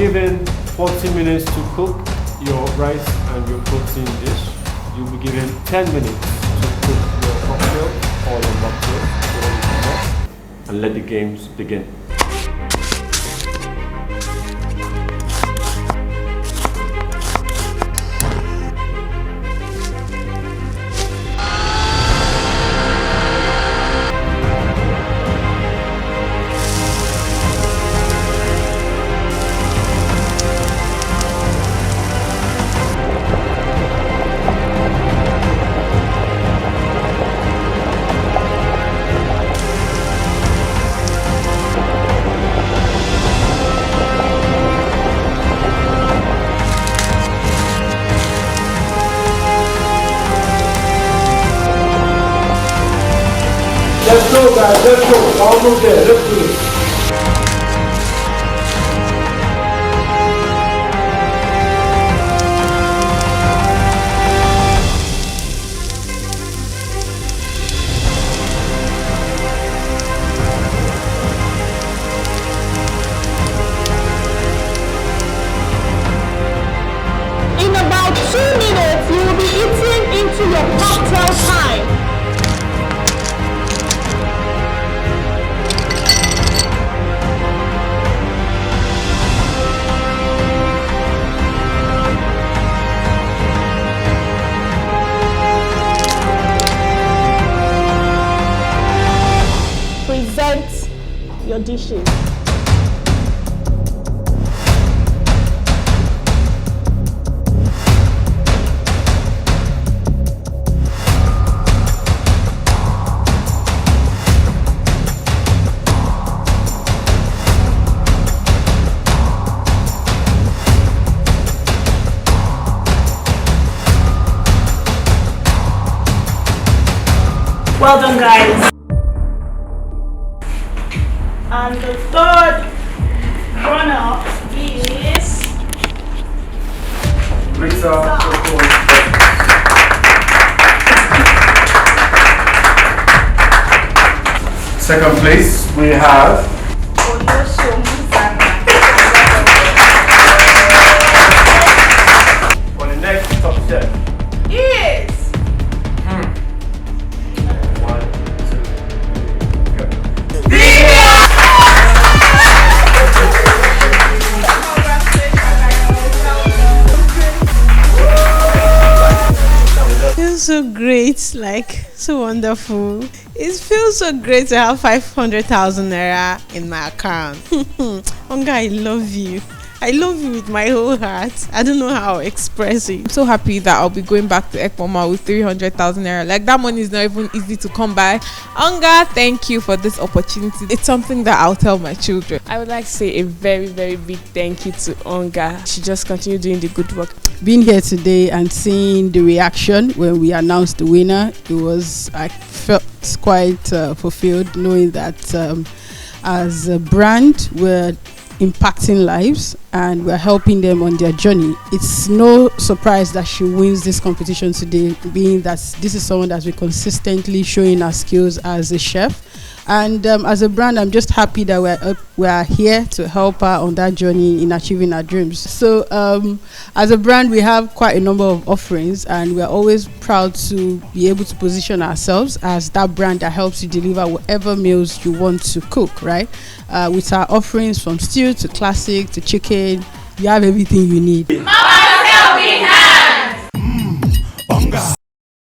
given 40 minutes to cook your rice and your protein dish. You'll be given 10 minutes to cook your cocktail or your mocktail, and let the games begin. Let's go, guys, let's go. We're almost there. Let's do it. In about 2 minutes, you will be eating into your cocktail time. Present your dishes. Well done, guys. And the third runner is Lisa. Second place, we have For the next top chef. is 1, 2, 3, go. Feels so great, like so wonderful. It feels so great to have 500,000 naira in my account. Onga, I love you. I love you with my whole heart. I don't know how to express it. I'm so happy that I'll be going back to Ekmoma with 300,000 naira. Like, that money is not even easy to come by. Onga, thank you for this opportunity. It's something that I'll tell my children. I would like to say a very, very big thank you to Onga. She just continued doing the good work. Being here today and seeing the reaction when we announced the winner, I felt quite fulfilled knowing that as a brand we're impacting lives and we're helping them on their journey. It's no surprise that she wins this competition today, being that this is someone that's been consistently showing her skills as a chef. And as a brand, I'm just happy that we're here to help her on that journey in achieving her dreams. So as a brand, we have quite a number of offerings, and we're always proud to be able to position ourselves as that brand that helps you deliver whatever meals you want to cook, right? With our offerings from stew to classic to chicken, you have everything you need.